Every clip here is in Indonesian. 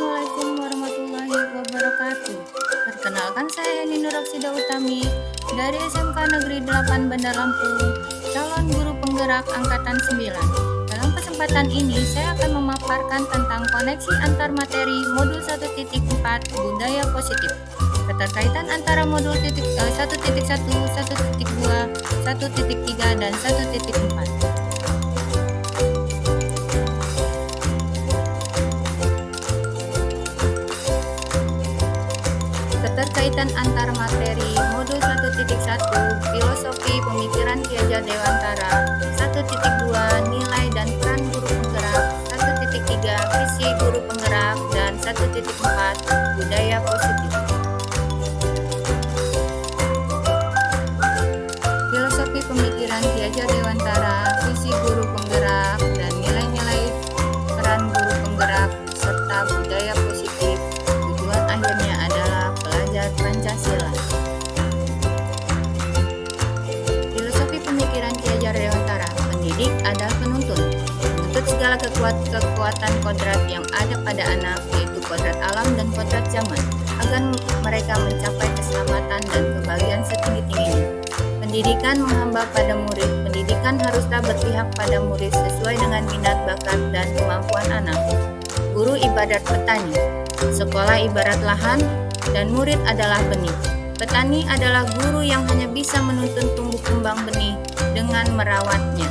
Assalamualaikum warahmatullahi wabarakatuh. Perkenalkan saya Nini Roksida Utami dari SMK Negeri 8 Bandar Lampung, calon guru penggerak angkatan 9. Dalam kesempatan ini saya akan memaparkan tentang koneksi antar materi modul 1.4 budaya positif. Keterkaitan antara modul 1.1, 1.2, 1.3 dan 1.4. Keterkaitan antar materi modul 1.1 filosofi pemikiran Ki Hajar Dewantara, 1.2 nilai dan peran guru penggerak, 1.3 visi guru penggerak, dan 1.4 budaya positif. Filosofi pemikiran Ki Hajar Dewantara, visi guru penggerak, dan nilai-nilai peran guru penggerak serta budaya positif. Tujuan akhirnya adalah belajar Pancasila. Filosofi pemikiran Ki Hajar Dewantara, pendidik adalah penuntun, menuntut segala kekuatan kodrat yang ada pada anak, yaitu kodrat alam dan kodrat zaman, agar mereka mencapai keselamatan dan kebahagiaan setinggi-tingginya. Pendidikan menghamba pada murid. Pendidikan haruslah berpihak pada murid sesuai dengan minat, bakat, dan kemampuan anak. Guru ibarat petani, sekolah ibarat lahan, dan murid adalah benih. Petani adalah guru yang hanya bisa menuntun tumbuh kembang benih dengan merawatnya.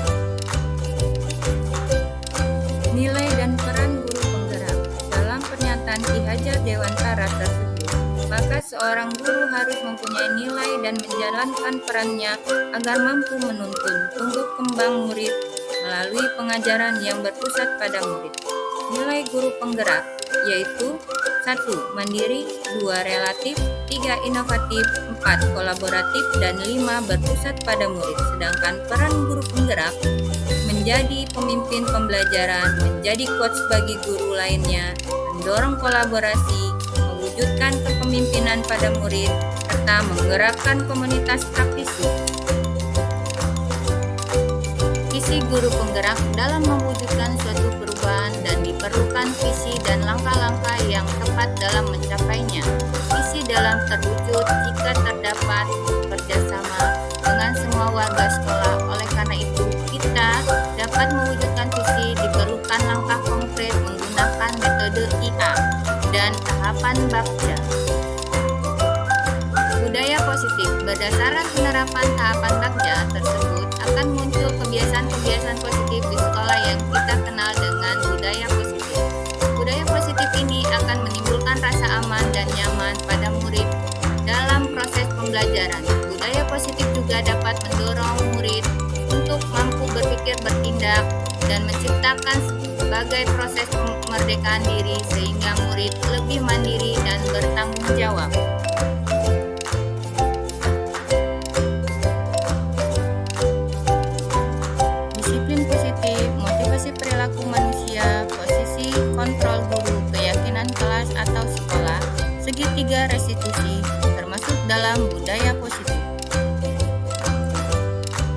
Nilai dan peran guru penggerak. Dalam pernyataan Ki Hajar Dewantara tersebut, maka seorang guru harus mempunyai nilai dan menjalankan perannya agar mampu menuntun tumbuh kembang murid melalui pengajaran yang berpusat pada murid. Nilai guru penggerak yaitu 1. Mandiri, 2. Relatif, 3. Inovatif, 4. Kolaboratif, dan 5. Berpusat pada murid. Sedangkan peran guru penggerak menjadi pemimpin pembelajaran, menjadi coach bagi guru lainnya, mendorong kolaborasi, mewujudkan kepemimpinan pada murid, serta menggerakkan komunitas praktisi. Visi guru penggerak dalam mewujudkan suatu perubahan dan diperlukan visi dan langkah-langkah yang tepat dalam mencapainya. Visi dalam terwujud jika terdapat kerjasama dengan semua warga sekolah. Oleh karena itu, kita dapat mewujudkan visi diperlukan langkah konkret menggunakan metode IA dan tahapan Bagja. Budaya positif. Berdasarkan penerapan tahapan Bagja tersebut akan muncul kebiasaan-kebiasaan positif di sekolah yang kita kenal dengan budaya positif. Budaya positif ini akan menimbulkan rasa aman dan nyaman pada murid dalam proses pembelajaran. Budaya positif juga dapat mendorong murid untuk mampu berpikir, bertindak, dan menciptakan sebagai proses kemerdekaan diri sehingga murid lebih mandiri dan bertanggung jawab. Disiplin positif, motivasi perilaku manusia, posisi kontrol guru, keyakinan kelas atau sekolah, segitiga restitusi, termasuk dalam budaya positif.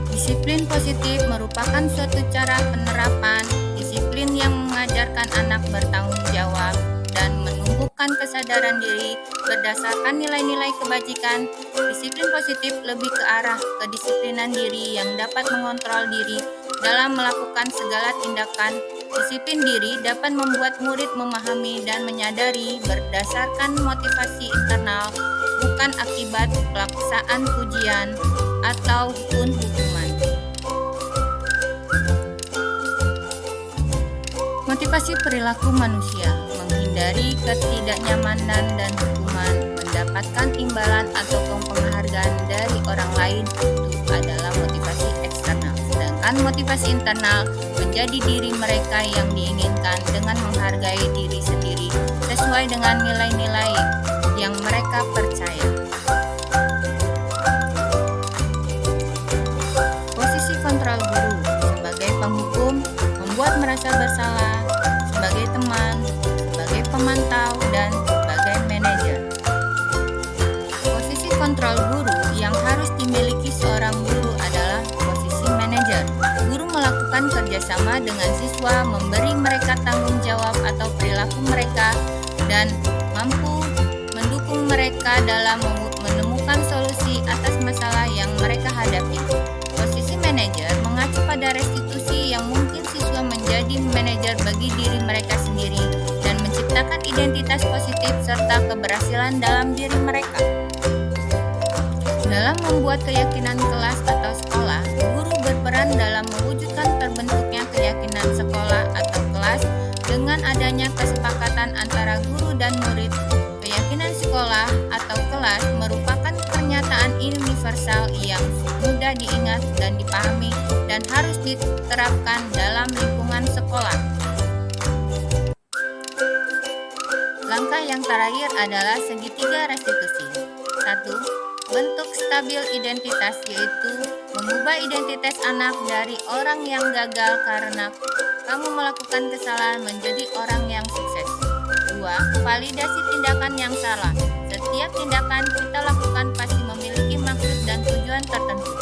Disiplin positif merupakan suatu cara penerapan disiplin yang mengajarkan anak bertanggung jawab dan menumbuhkan kesadaran diri berdasarkan nilai-nilai kebajikan. Disiplin positif lebih ke arah kedisiplinan diri yang dapat mengontrol diri dalam melakukan segala tindakan. Disiplin diri dapat membuat murid memahami dan menyadari berdasarkan motivasi internal, bukan akibat pelaksanaan ujian atau hukuman. Motivasi perilaku manusia, menghindari ketidaknyamanan dan hukuman, mendapatkan imbalan atau penghargaan dari orang lain, itu adalah motivasi eksternal. Sedangkan motivasi internal menjadi diri mereka yang diinginkan dengan menghargai diri sendiri sesuai dengan nilai-nilai yang mereka percaya. Posisi kontrol guru sebagai penghukum, membuat merasa bersalah, sebagai teman, sebagai pemantau, dan sebagai manajer. Posisi kontrol guru yang harus dimiliki seorang guru adalah posisi manajer. Guru melakukan kerjasama dengan siswa, memberi mereka tanggung jawab atau perilaku mereka dan mampu mendukung mereka dalam menemukan solusi atas masalah yang mereka hadapi. Posisi manajer mengacu pada restitusi yang mungkin siswa menjadi manajer bagi diri mereka sendiri dan menciptakan identitas positif serta keberhasilan dalam diri mereka. Dalam membuat keyakinan kelas atau sekolah, guru berperan dalam mewujudkan terbentuknya keyakinan sekolah atau kelas dengan adanya kesepakatan antara guru dan murid. Keyakinan sekolah atau kelas merupakan pernyataan universal yang mudah diingat dan dipahami dan harus diterapkan dalam lingkungan sekolah. Langkah yang terakhir adalah segitiga restitusi. 1. Bentuk stabil identitas, yaitu mengubah identitas anak dari orang yang gagal karena kamu melakukan kesalahan menjadi orang yang sukses. 2. Validasi tindakan yang salah. Setiap tindakan kita lakukan pasti memiliki maksud dan tujuan tertentu.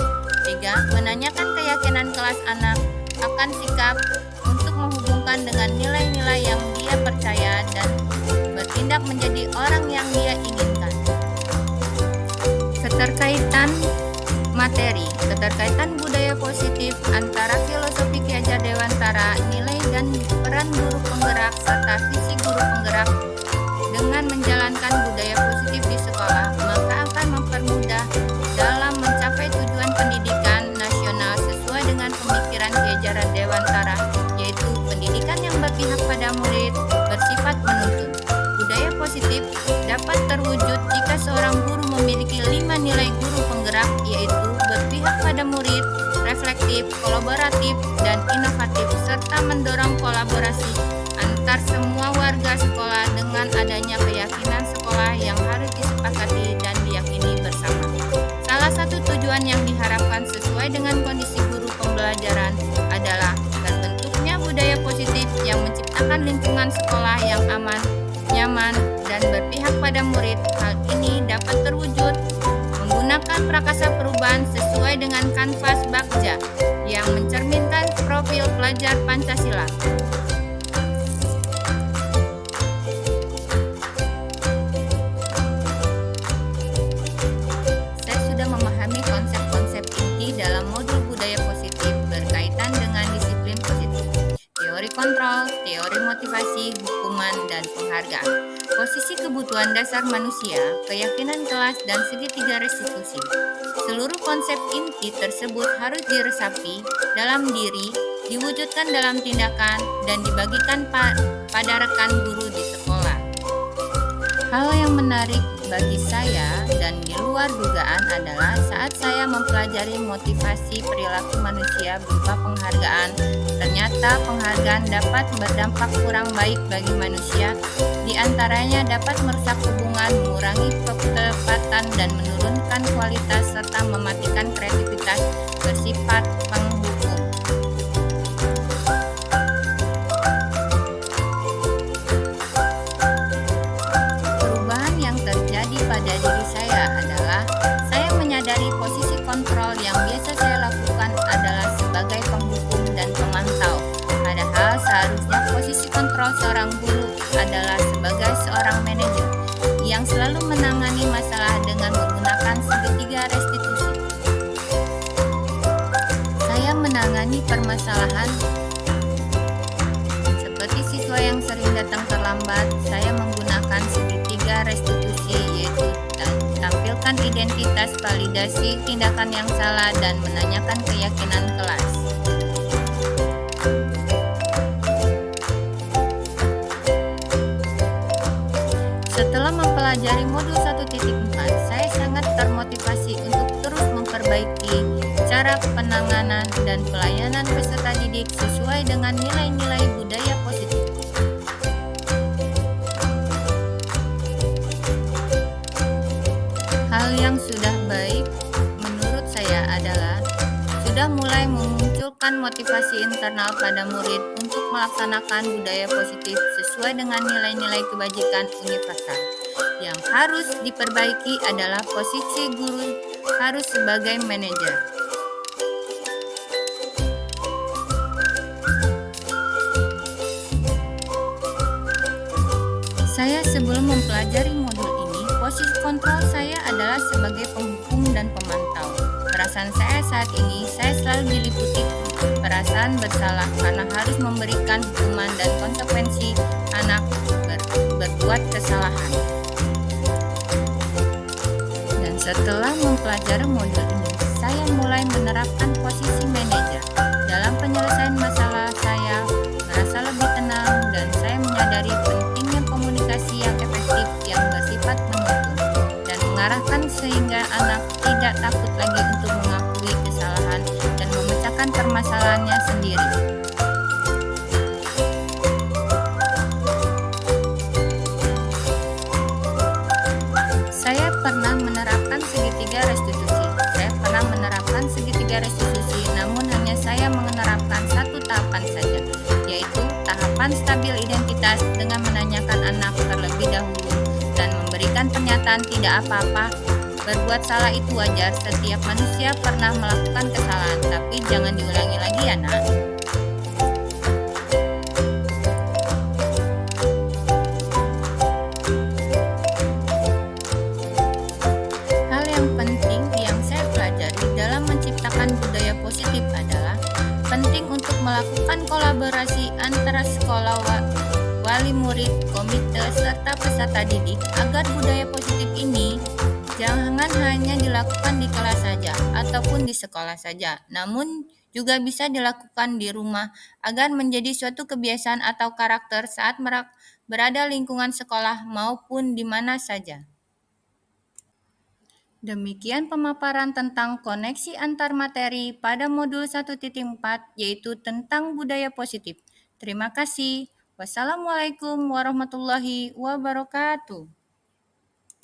3. Menanyakan keyakinan kelas anak akan sikap untuk menghubungkan dengan nilai-nilai yang dia percaya dan bertindak menjadi orang yang dia inginkan. Keterkaitan materi, keterkaitan budaya positif antara filosofi Ki Hajar Dewantara, nilai dan peran guru penggerak, serta visi guru penggerak. Dengan menjalankan budaya positif di sekolah, maka akan mempermudah dalam mencapai tujuan pendidikan nasional sesuai dengan pemikiran Ki Hajar Dewantara, yaitu pendidikan yang berpihak pada murid, bersifat menuntun. Budaya positif dapat terwujud jika seorang guru memiliki 5 nilai guru penggerak, yaitu berpihak pada murid, reflektif, kolaboratif, dan inovatif, serta mendorong kolaborasi antar semua warga sekolah dengan adanya keyakinan sekolah yang harus disepakati dan diyakini bersama. Salah satu tujuan yang diharapkan sesuai dengan kondisi guru pembelajaran adalah terbentuknya budaya positif yang menciptakan lingkungan sekolah yang aman, nyaman, dan berpihak pada murid. Hal ini dapat terwujud menggunakan prakasa perubahan sesuai dengan kanvas Bagja yang mencerminkan profil pelajar Pancasila. Saya sudah memahami konsep-konsep inti dalam modul budaya positif berkaitan dengan disiplin positif, teori kontrol, teori motivasi, hukuman, dan penghargaan. Posisi kebutuhan dasar manusia, keyakinan kelas, dan segitiga restitusi. Seluruh konsep inti tersebut harus diresapi dalam diri, diwujudkan dalam tindakan, dan dibagikan pada rekan guru di sekolah. Hal yang menarik bagi saya dan di luar dugaan adalah saat saya mempelajari motivasi perilaku manusia berupa penghargaan. Ternyata penghargaan dapat berdampak kurang baik bagi manusia. Di antaranya dapat merusak hubungan, mengurangi ketepatan, dan menurunkan kualitas serta mematikan kreativitas bersifat penghukum. Perubahan yang terjadi pada diri saya adalah saya menyadari posisi kontrol yang biasa saya lakukan adalah sebagai penghukum dan pemantau. Padahal seharusnya posisi kontrol seorang guru adalah sebagai seorang manajer yang selalu menangani masalah dengan menggunakan segitiga restitusi. Saya menangani permasalahan seperti siswa yang sering datang terlambat. Saya menggunakan segitiga restitusi, yaitu tampilkan identitas, validasi tindakan yang salah, dan menanyakan keyakinan kelas. Setelah mempelajari modul 1.4, saya sangat termotivasi untuk terus memperbaiki cara penanganan dan pelayanan peserta didik sesuai dengan nilai-nilai budaya positif. Hal yang sudah baik menurut saya adalah sudah mulai memunculkan motivasi internal pada murid untuk melaksanakan budaya positif sesuai dengan nilai-nilai kebajikan universal. Yang harus diperbaiki adalah posisi guru harus sebagai manajer. Saya sebelum mempelajari modul ini, posisi kontrol saya adalah sebagai penghukum dan pemantau. Perasaan saya saat ini, saya selalu diliputi perasaan bersalah karena harus memberikan hukuman dan konsekuensi anak berbuat kesalahan. Dan setelah mempelajari modul ini, saya mulai menerapkan posisi manajer. Dalam penyelesaian masalah saya merasa lebih tenang dan saya menyadari pentingnya komunikasi yang efektif yang bersifat menuntun dan mengarahkan sehingga anak tidak takut lagi untuk mengakui kesalahan dan memecahkan permasalahannya sendiri. Saya pernah menerapkan segitiga restitusi. Saya pernah menerapkan segitiga restitusi, namun hanya saya menerapkan satu tahapan saja, yaitu tahapan stabil identitas dengan menanyakan anak terlebih dahulu dan memberikan pernyataan tidak apa-apa. Berbuat salah itu wajar, setiap manusia pernah melakukan kesalahan, tapi jangan diulangi lagi ya nak. Hal yang penting yang saya pelajari dalam menciptakan budaya positif adalah penting untuk melakukan kolaborasi antara sekolah, wali murid, komite, serta peserta didik agar budaya positif ini jangan hanya dilakukan di kelas saja ataupun di sekolah saja, namun juga bisa dilakukan di rumah agar menjadi suatu kebiasaan atau karakter saat berada lingkungan sekolah maupun di mana saja. Demikian pemaparan tentang koneksi antar materi pada modul 1.4 yaitu tentang budaya positif. Terima kasih. Wassalamualaikum warahmatullahi wabarakatuh.